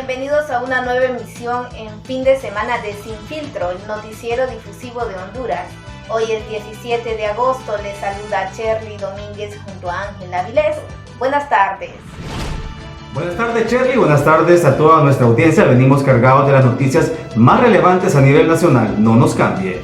Bienvenidos a una nueva emisión en fin de semana de Sin Filtro, el noticiero difusivo de Honduras. Hoy es 17 de agosto, les saluda Cherly Domínguez junto a Ángel Avilés. Buenas tardes. Buenas tardes, Cherly, buenas tardes a toda nuestra audiencia. Venimos cargados de las noticias más relevantes a nivel nacional. No nos cambie.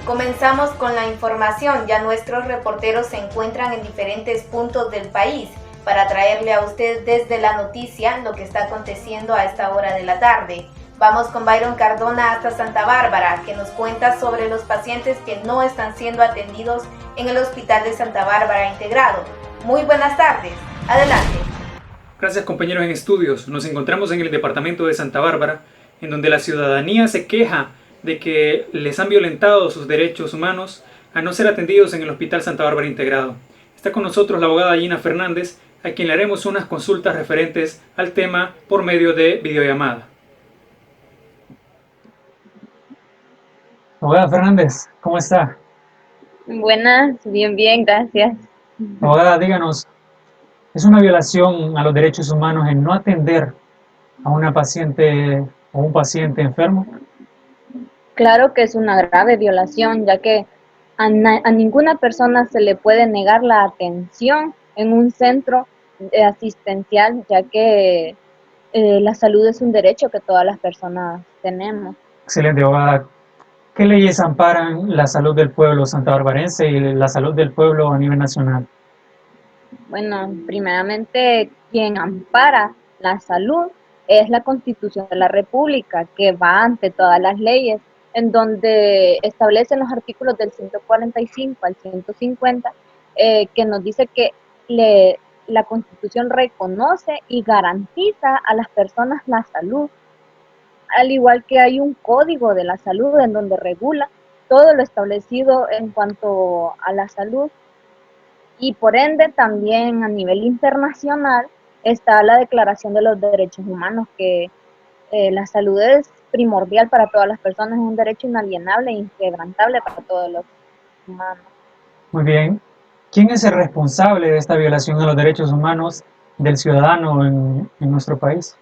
Comenzamos con la información. Ya nuestros reporteros se encuentran en diferentes puntos del país para traerle a usted desde la noticia lo que está aconteciendo a esta hora de la tarde. Vamos con Byron Cardona hasta Santa Bárbara, que nos cuenta sobre los pacientes que no están siendo atendidos en el Hospital de Santa Bárbara Integrado. Muy buenas tardes. Adelante. Gracias, compañeros en estudios. Nos encontramos en el departamento de Santa Bárbara, en donde la ciudadanía se queja de que les han violentado sus derechos humanos a no ser atendidos en el Hospital Santa Bárbara Integrado. Está con nosotros la abogada Gina Fernández, a quien le haremos unas consultas referentes al tema por medio de videollamada. Abogada Fernández, ¿cómo está? Buenas, bien, gracias. Abogada, díganos, ¿es una violación a los derechos humanos en no atender a una paciente o un paciente enfermo? Claro que es una grave violación, ya que a ninguna persona se le puede negar la atención en un centro asistencial, ya que la salud es un derecho que todas las personas tenemos. Excelente, abogada. ¿Qué leyes amparan la salud del pueblo santabarbarense y la salud del pueblo a nivel nacional? Bueno, primeramente, quien ampara la salud es la Constitución de la República, que va ante todas las leyes, en donde establecen los artículos del 145 al 150, que nos dice que la Constitución reconoce y garantiza a las personas la salud, al igual que hay un código de la salud en donde regula todo lo establecido en cuanto a la salud, y por ende también a nivel internacional está la Declaración de los Derechos Humanos, que la salud es primordial para todas las personas, es un derecho inalienable e inquebrantable para todos los humanos. Muy bien. ¿Quién es el responsable de esta violación a los derechos humanos del ciudadano en nuestro país?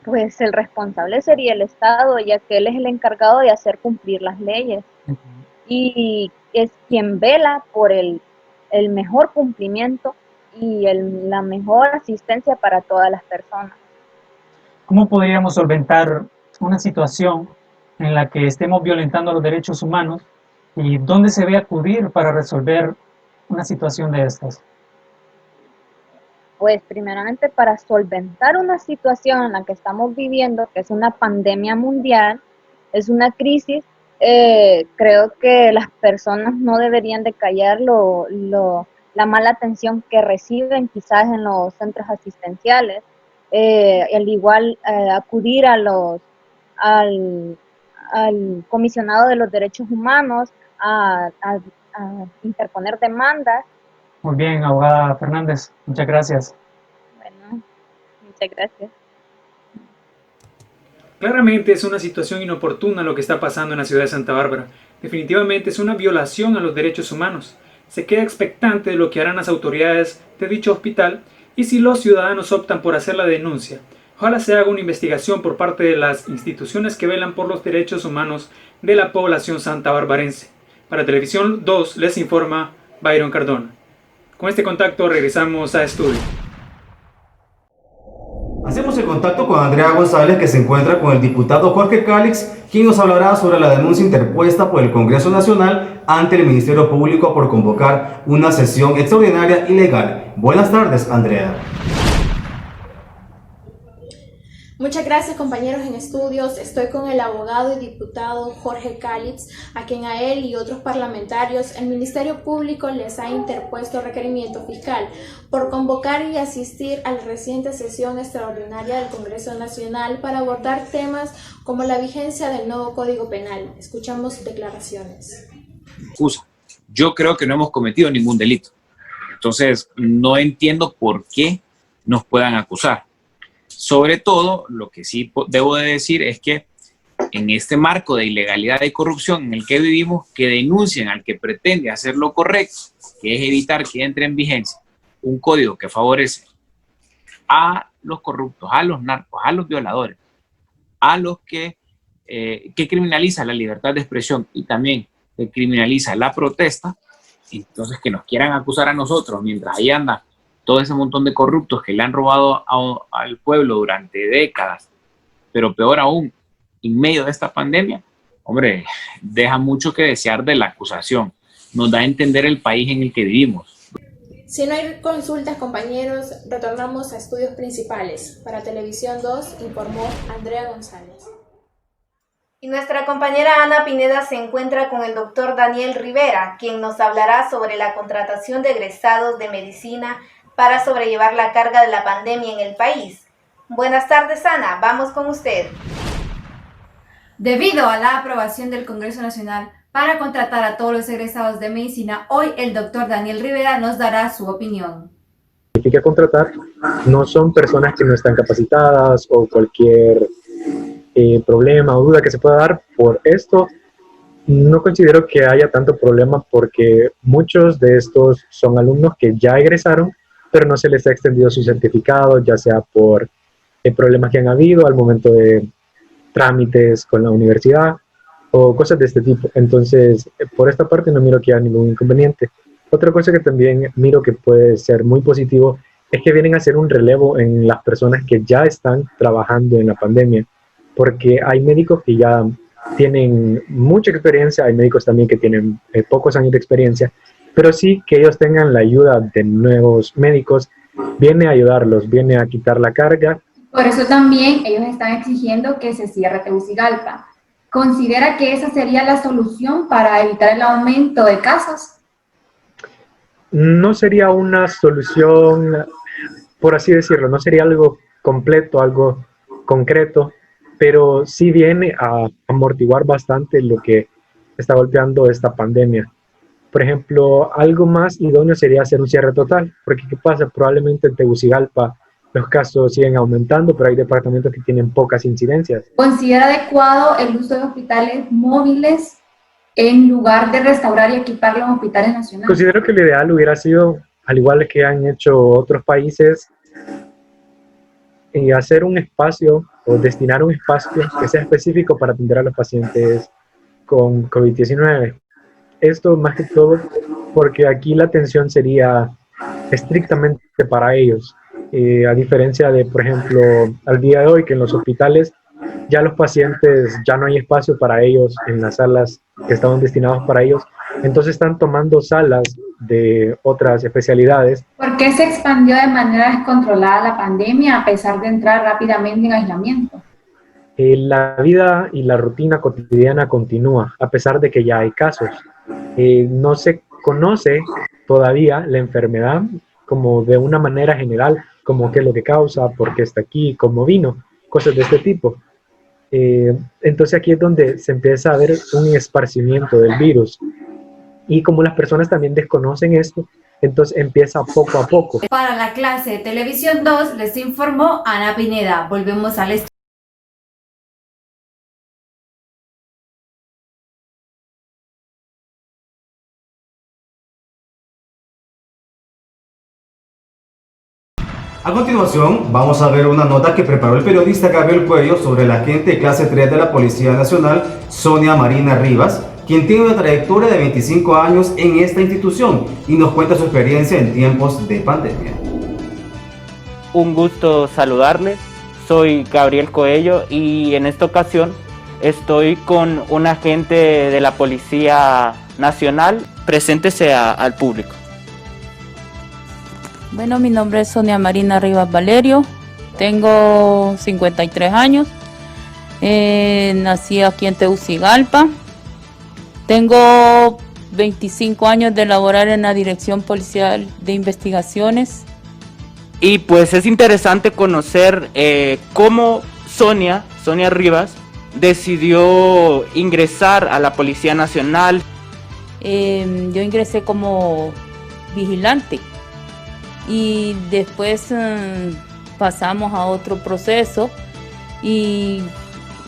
Pues el responsable sería el Estado, ya que él es el encargado de hacer cumplir las leyes y es quien vela por el mejor cumplimiento y la mejor asistencia para todas las personas. ¿Cómo podríamos solventar una situación en la que estemos violentando los derechos humanos y dónde se debe acudir para resolver una situación de estas? Pues primeramente, para solventar una situación en la que estamos viviendo, que es una pandemia mundial, es una crisis, creo que las personas no deberían de callar la mala atención que reciben quizás en los centros asistenciales, al igual acudir al comisionado de los derechos humanos a interponer demandas. Muy bien, abogada Fernández, muchas gracias. Bueno, muchas gracias. Claramente es una situación inoportuna lo que está pasando en la ciudad de Santa Bárbara. Definitivamente es una violación a los derechos humanos. Se queda expectante de lo que harán las autoridades de dicho hospital y si los ciudadanos optan por hacer la denuncia. Ojalá se haga una investigación por parte de las instituciones que velan por los derechos humanos de la población santabarbarense. Para Televisión 2 les informa Byron Cardona. Con este contacto regresamos a estudio. Hacemos el contacto con Andrea González, que se encuentra con el diputado Jorge Cálix, quien nos hablará sobre la denuncia interpuesta por el Congreso Nacional ante el Ministerio Público por convocar una sesión extraordinaria ilegal. Buenas tardes, Andrea. Muchas gracias, compañeros en estudios. Estoy con el abogado y diputado Jorge Cálix, a quien a él y otros parlamentarios el Ministerio Público les ha interpuesto requerimiento fiscal por convocar y asistir a la reciente sesión extraordinaria del Congreso Nacional para abordar temas como la vigencia del nuevo Código Penal. Escuchamos declaraciones. Yo creo que no hemos cometido ningún delito. Entonces, no entiendo por qué nos puedan acusar. Sobre todo, lo que sí debo de decir es que en este marco de ilegalidad y corrupción en el que vivimos, que denuncien al que pretende hacer lo correcto, que es evitar que entre en vigencia un código que favorece a los corruptos, a los narcos, a los violadores, a los que criminaliza la libertad de expresión y también que criminaliza la protesta. Entonces, que nos quieran acusar a nosotros mientras ahí anda todo ese montón de corruptos que le han robado al pueblo durante décadas, pero peor aún, en medio de esta pandemia, hombre, deja mucho que desear de la acusación. Nos da a entender el país en el que vivimos. Si no hay consultas, compañeros, retornamos a estudios principales. Para Televisión 2, informó Andrea González. Y nuestra compañera Ana Pineda se encuentra con el doctor Daniel Rivera, quien nos hablará sobre la contratación de egresados de medicina para sobrellevar la carga de la pandemia en el país. Buenas tardes, Ana, vamos con usted. Debido a la aprobación del Congreso Nacional para contratar a todos los egresados de medicina, hoy el doctor Daniel Rivera nos dará su opinión. Significa contratar no son personas que no están capacitadas o cualquier problema o duda que se pueda dar por esto. No considero que haya tanto problema porque muchos de estos son alumnos que ya egresaron, pero no se les ha extendido su certificado, ya sea por problemas que han habido al momento de trámites con la universidad o cosas de este tipo. Entonces, por esta parte no miro que haya ningún inconveniente. Otra cosa que también miro que puede ser muy positivo es que vienen a hacer un relevo en las personas que ya están trabajando en la pandemia, porque hay médicos que ya tienen mucha experiencia, hay médicos también que tienen pocos años de experiencia, pero sí que ellos tengan la ayuda de nuevos médicos, viene a ayudarlos, viene a quitar la carga. Por eso también ellos están exigiendo que se cierre Tegucigalpa. ¿Considera que esa sería la solución para evitar el aumento de casos? No sería una solución, por así decirlo, no sería algo completo, algo concreto, pero sí viene a amortiguar bastante lo que está golpeando esta pandemia. Por ejemplo, algo más idóneo sería hacer un cierre total, porque ¿qué pasa? Probablemente en Tegucigalpa los casos siguen aumentando, pero hay departamentos que tienen pocas incidencias. ¿Considera adecuado el uso de hospitales móviles en lugar de restaurar y equipar los hospitales nacionales? Considero que lo ideal hubiera sido, al igual que han hecho otros países, hacer un espacio o destinar un espacio que sea específico para atender a los pacientes con COVID-19. Esto más que todo porque aquí la atención sería estrictamente para ellos. A diferencia de, por ejemplo, al día de hoy, que en los hospitales ya los pacientes, ya no hay espacio para ellos en las salas que estaban destinados para ellos, entonces están tomando salas de otras especialidades. ¿Por qué se expandió de manera descontrolada la pandemia a pesar de entrar rápidamente en aislamiento? La vida y la rutina cotidiana continúa, a pesar de que ya hay casos. No se conoce todavía la enfermedad como de una manera general, como qué es lo que causa, por qué está aquí, cómo vino, cosas de este tipo. Entonces aquí es donde se empieza a ver un esparcimiento del virus. Y como las personas también desconocen esto, entonces empieza poco a poco. Para la clase de Televisión 2 les informó Ana Pineda. Volvemos al estudio. A continuación, vamos a ver una nota que preparó el periodista Gabriel Cuello sobre la agente de clase 3 de la Policía Nacional, Sonia Marina Rivas, quien tiene una trayectoria de 25 años en esta institución y nos cuenta su experiencia en tiempos de pandemia. Un gusto saludarles, soy Gabriel Coello y en esta ocasión estoy con un agente de la Policía Nacional. Preséntese al público. Bueno, mi nombre es Sonia Marina Rivas Valerio, tengo 53 años, nací aquí en Tegucigalpa, tengo 25 años de laborar en la Dirección Policial de Investigaciones. Y pues es interesante conocer cómo Sonia Rivas decidió ingresar a la Policía Nacional. Yo ingresé como vigilante. Y después pasamos a otro proceso y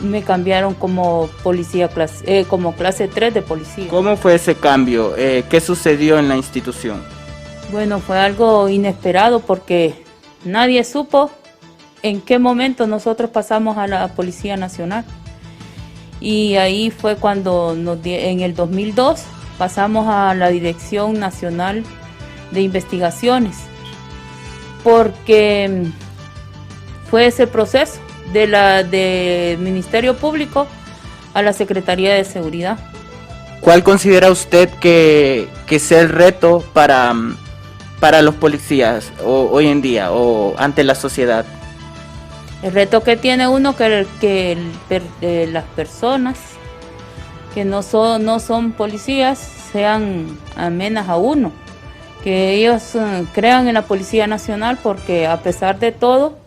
me cambiaron como policía como clase 3 de policía. ¿Cómo fue ese cambio? ¿Qué sucedió en la institución? Bueno, fue algo inesperado porque nadie supo en qué momento nosotros pasamos a la Policía Nacional. Y ahí fue cuando en el 2002 pasamos a la Dirección Nacional de Investigaciones, porque fue ese proceso de Ministerio Público a la Secretaría de Seguridad. ¿Cuál considera usted que sea el reto para los policías hoy en día o ante la sociedad? El reto que tiene uno que las personas que no son policías sean amenas a uno, que ellos crean en la Policía Nacional, porque a pesar de todo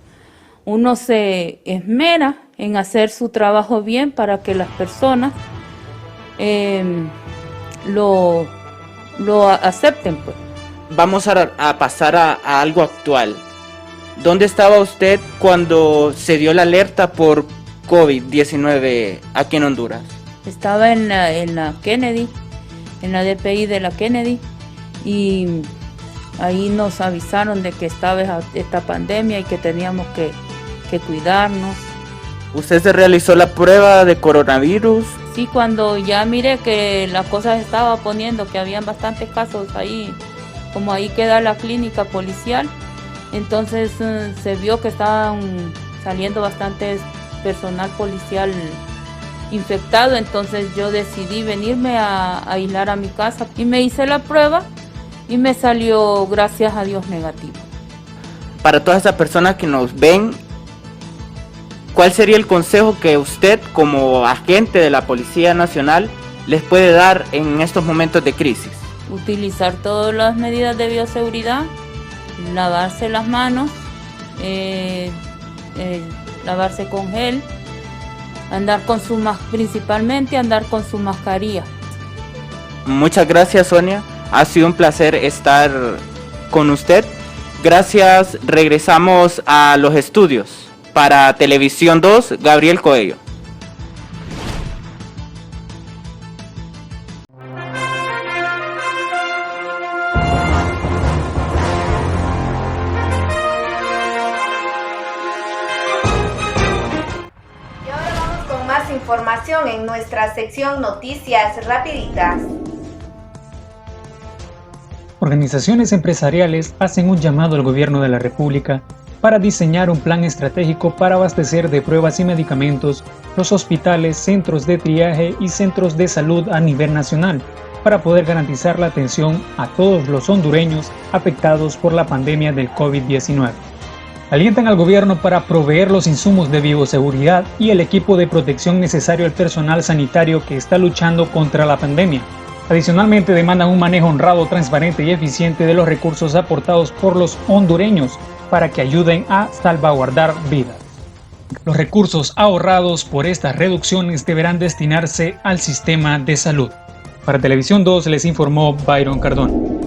uno se esmera en hacer su trabajo bien para que las personas lo acepten, pues. Vamos a pasar a algo actual. ¿Dónde estaba usted cuando se dio la alerta por COVID-19 aquí en Honduras? Estaba en la Kennedy, en la DPI de la Kennedy, y ahí nos avisaron de que estaba esta pandemia y que teníamos que cuidarnos. ¿Usted se realizó la prueba de coronavirus? Sí, cuando ya miré que la cosa se estaba poniendo, que habían bastantes casos ahí, como ahí queda la clínica policial, entonces se vio que estaban saliendo bastantes personal policial infectado, entonces yo decidí venirme a aislar a mi casa y me hice la prueba y me salió, gracias a Dios, negativo. Para todas esas personas que nos ven, ¿cuál sería el consejo que usted, como agente de la Policía Nacional, les puede dar en estos momentos de crisis? Utilizar todas las medidas de bioseguridad, lavarse las manos, lavarse con gel, principalmente andar con su mascarilla. Muchas gracias, Sonia. Ha sido un placer estar con usted. Gracias. Regresamos a los estudios. Para Televisión 2, Gabriel Coello. Información en nuestra sección Noticias Rapiditas. Organizaciones empresariales hacen un llamado al gobierno de la República para diseñar un plan estratégico para abastecer de pruebas y medicamentos los hospitales, centros de triaje y centros de salud a nivel nacional, para poder garantizar la atención a todos los hondureños afectados por la pandemia del COVID-19. Alientan al gobierno para proveer los insumos de bioseguridad y el equipo de protección necesario al personal sanitario que está luchando contra la pandemia. Adicionalmente, demandan un manejo honrado, transparente y eficiente de los recursos aportados por los hondureños para que ayuden a salvaguardar vidas. Los recursos ahorrados por estas reducciones deberán destinarse al sistema de salud. Para Televisión 2 les informó Byron Cardón.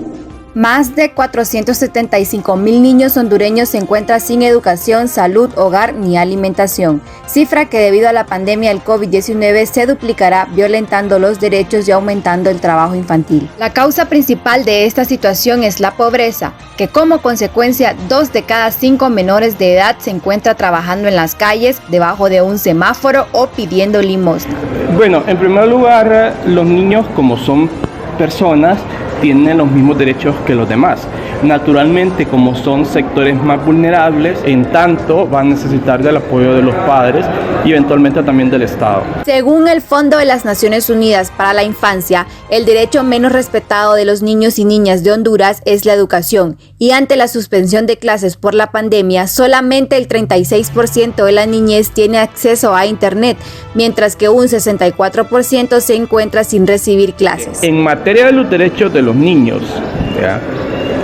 Más de 475,000 niños hondureños se encuentran sin educación, salud, hogar ni alimentación, cifra que debido a la pandemia del COVID-19 se duplicará, violentando los derechos y aumentando el trabajo infantil. La causa principal de esta situación es la pobreza, que como consecuencia 2 de cada 5 menores de edad se encuentra trabajando en las calles, debajo de un semáforo o pidiendo limosna. Bueno, en primer lugar, los niños, como son personas, tienen los mismos derechos que los demás. Naturalmente, como son sectores más vulnerables, en tanto van a necesitar del apoyo de los padres y eventualmente también del Estado. Según el Fondo de las Naciones Unidas para la Infancia, el derecho menos respetado de los niños y niñas de Honduras es la educación, y ante la suspensión de clases por la pandemia, solamente el 36% de la niñez tiene acceso a Internet, mientras que un 64% se encuentra sin recibir clases. En materia de los derechos de los niños, ¿ya?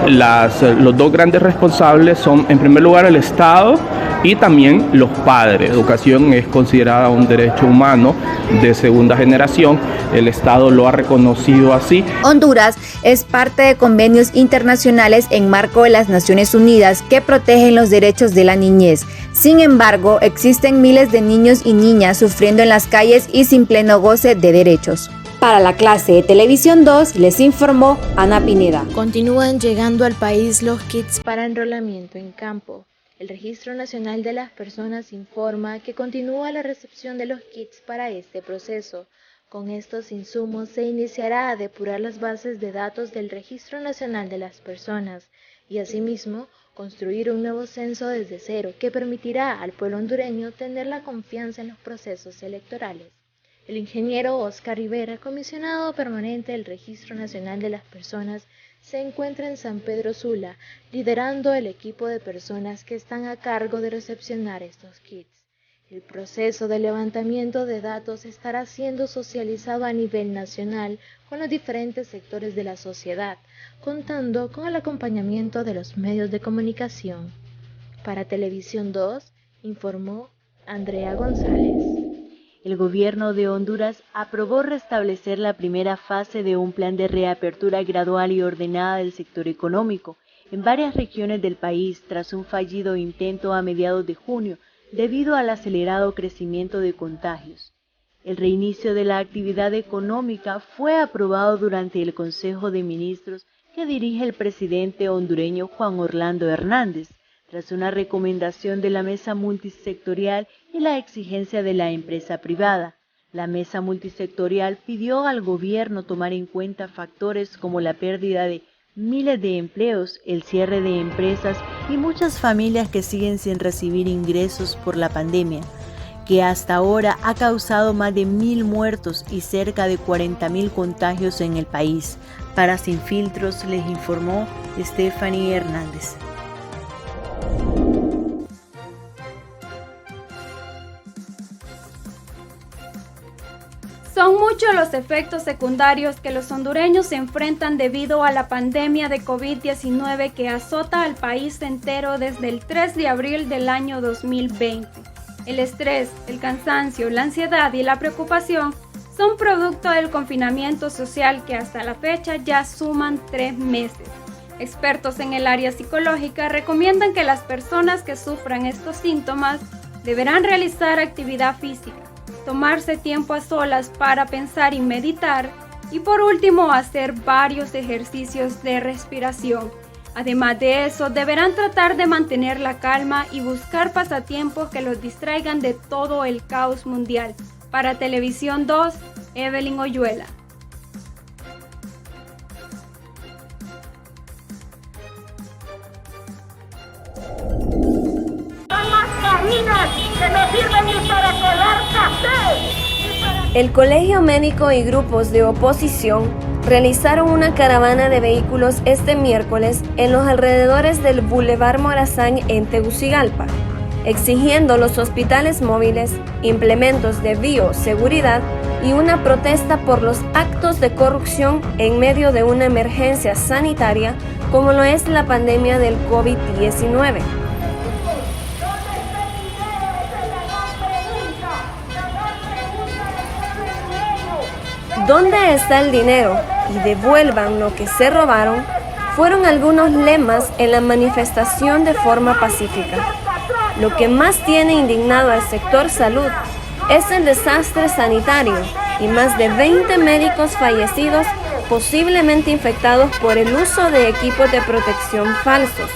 Los dos grandes responsables son, en primer lugar, el Estado y también los padres. La educación es considerada un derecho humano de segunda generación, el Estado lo ha reconocido así. Honduras es parte de convenios internacionales en marco de las Naciones Unidas que protegen los derechos de la niñez. Sin embargo, existen miles de niños y niñas sufriendo en las calles y sin pleno goce de derechos. Para la clase de Televisión 2, les informó Ana Pineda. Continúan llegando al país los kits para enrolamiento en campo. El Registro Nacional de las Personas informa que continúa la recepción de los kits para este proceso. Con estos insumos se iniciará a depurar las bases de datos del Registro Nacional de las Personas y asimismo construir un nuevo censo desde cero que permitirá al pueblo hondureño tener la confianza en los procesos electorales. El ingeniero Oscar Rivera, comisionado permanente del Registro Nacional de las Personas, se encuentra en San Pedro Sula, liderando el equipo de personas que están a cargo de recepcionar estos kits. El proceso de levantamiento de datos estará siendo socializado a nivel nacional con los diferentes sectores de la sociedad, contando con el acompañamiento de los medios de comunicación. Para Televisión 2, informó Andrea González. El gobierno de Honduras aprobó restablecer la primera fase de un plan de reapertura gradual y ordenada del sector económico en varias regiones del país tras un fallido intento a mediados de junio debido al acelerado crecimiento de contagios. El reinicio de la actividad económica fue aprobado durante el Consejo de Ministros que dirige el presidente hondureño Juan Orlando Hernández, tras una recomendación de la Mesa Multisectorial y la exigencia de la empresa privada. La Mesa Multisectorial pidió al gobierno tomar en cuenta factores como la pérdida de miles de empleos, el cierre de empresas y muchas familias que siguen sin recibir ingresos por la pandemia, que hasta ahora ha causado más de 1.000 muertos y cerca de 40.000 contagios en el país. Para Sin Filtros les informó Stephanie Hernández. Son muchos los efectos secundarios que los hondureños se enfrentan debido a la pandemia de COVID-19 que azota al país entero desde el 3 de abril del año 2020. El estrés, el cansancio, la ansiedad y la preocupación son producto del confinamiento social que hasta la fecha ya suman 3 meses. Expertos en el área psicológica recomiendan que las personas que sufran estos síntomas deberán realizar actividad física, tomarse tiempo a solas para pensar y meditar y por último hacer varios ejercicios de respiración. Además de eso, deberán tratar de mantener la calma y buscar pasatiempos que los distraigan de todo el caos mundial. Para Televisión 2, Evelyn Oyuela. El Colegio Médico y grupos de oposición realizaron una caravana de vehículos este miércoles en los alrededores del Boulevard Morazán en Tegucigalpa, exigiendo los hospitales móviles, implementos de bioseguridad y una protesta por los actos de corrupción en medio de una emergencia sanitaria como lo es la pandemia del COVID-19. ¿Dónde está el dinero? Y devuelvan lo que se robaron, fueron algunos lemas en la manifestación de forma pacífica. Lo que más tiene indignado al sector salud es el desastre sanitario y más de 20 médicos fallecidos, posiblemente infectados por el uso de equipos de protección falsos.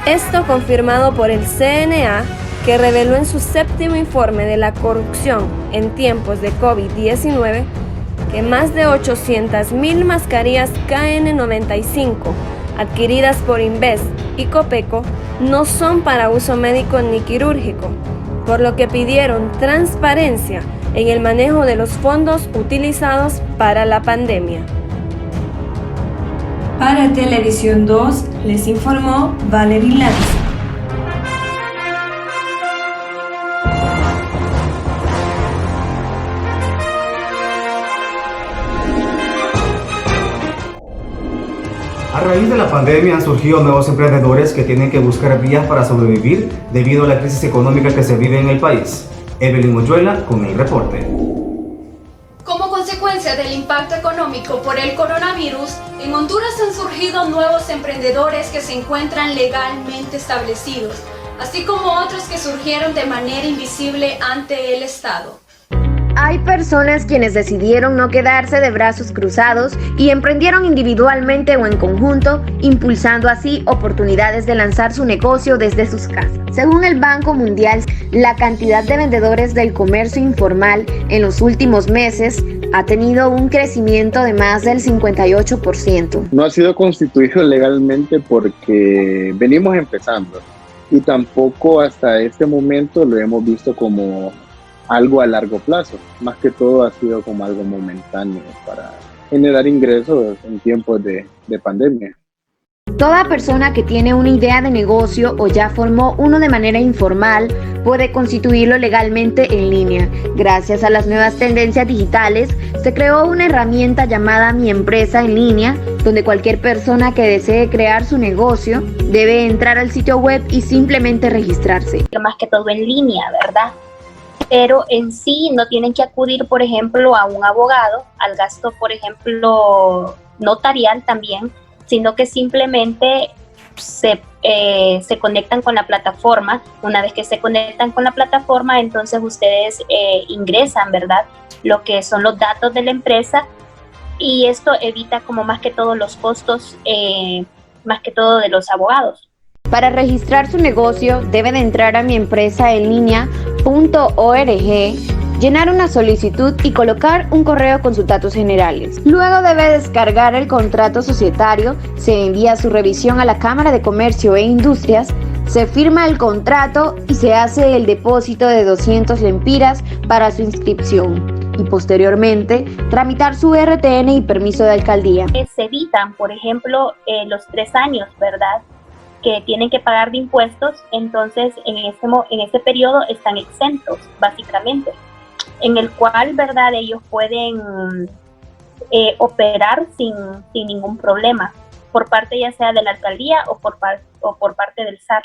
Esto confirmado por el CNA, que reveló en su 7º informe de la corrupción en tiempos de COVID-19 que más de 800.000 mascarillas KN95 adquiridas por Invest y Copeco no son para uso médico ni quirúrgico, por lo que pidieron transparencia en el manejo de los fondos utilizados para la pandemia. Para Televisión 2 les informó Valerie Lanza. raíz de la pandemia han surgido nuevos emprendedores que tienen que buscar vías para sobrevivir debido a la crisis económica que se vive en el país. Evelyn Oyuela con el reporte. Como consecuencia del impacto económico por el coronavirus, en Honduras han surgido nuevos emprendedores que se encuentran legalmente establecidos, así como otros que surgieron de manera invisible ante el Estado. Hay personas quienes decidieron no quedarse de brazos cruzados y emprendieron individualmente o en conjunto, impulsando así oportunidades de lanzar su negocio desde sus casas. Según el Banco Mundial, la cantidad de vendedores del comercio informal en los últimos meses ha tenido un crecimiento de más del 58%. No ha sido constituido legalmente porque venimos empezando y tampoco hasta este momento lo hemos visto como algo a largo plazo. Más que todo ha sido como algo momentáneo para generar ingresos en tiempos de pandemia. Toda persona que tiene una idea de negocio o ya formó uno de manera informal puede constituirlo legalmente en línea. Gracias a las nuevas tendencias digitales, se creó una herramienta llamada Mi Empresa en Línea, donde cualquier persona que desee crear su negocio debe entrar al sitio web y simplemente registrarse. Más que todo en línea, ¿verdad? Pero en sí no tienen que acudir, por ejemplo, a un abogado, al gasto, por ejemplo, notarial también, sino que simplemente se conectan con la plataforma. Una vez que se conectan con la plataforma, entonces ustedes ingresan, ¿verdad?, lo que son los datos de la empresa, y esto evita como más que todo los costos, más que todo de los abogados. Para registrar su negocio, debe de entrar a miempresaenlinea.org, llenar una solicitud y colocar un correo con sus datos generales. Luego debe descargar el contrato societario, se envía su revisión a la Cámara de Comercio e Industrias, se firma el contrato y se hace el depósito de 200 lempiras para su inscripción. Y posteriormente tramitar su RTN y permiso de alcaldía. Se evitan, por ejemplo, los 3 años, ¿verdad?, que tienen que pagar de impuestos, entonces en este periodo están exentos, básicamente, en el cual, ¿verdad?, ellos pueden operar sin ningún problema, por parte ya sea de la alcaldía o por parte del SAR.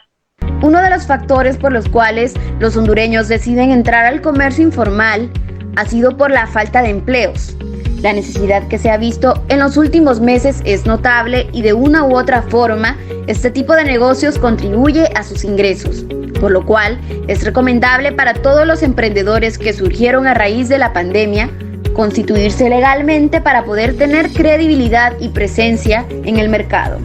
Uno de los factores por los cuales los hondureños deciden entrar al comercio informal ha sido por la falta de empleos. La necesidad que se ha visto en los últimos meses es notable y de una u otra forma, este tipo de negocios contribuye a sus ingresos, por lo cual es recomendable para todos los emprendedores que surgieron a raíz de la pandemia constituirse legalmente para poder tener credibilidad y presencia en el mercado.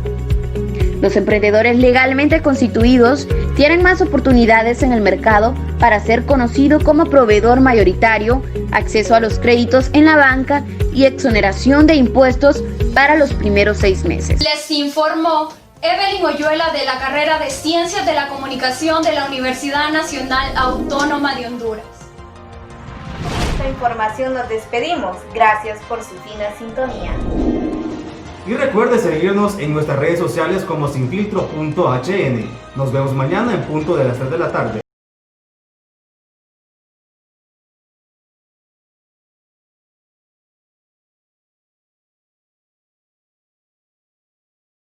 Los emprendedores legalmente constituidos tienen más oportunidades en el mercado para ser conocido como proveedor mayoritario, acceso a los créditos en la banca y exoneración de impuestos para los primeros 6 meses. Les informó Evelyn Oyuela de la carrera de Ciencias de la Comunicación de la Universidad Nacional Autónoma de Honduras. Con esta información nos despedimos. Gracias por su fina sintonía. Y recuerde seguirnos en nuestras redes sociales como sinfiltro.hn. Nos vemos mañana en punto de las 3 de la tarde.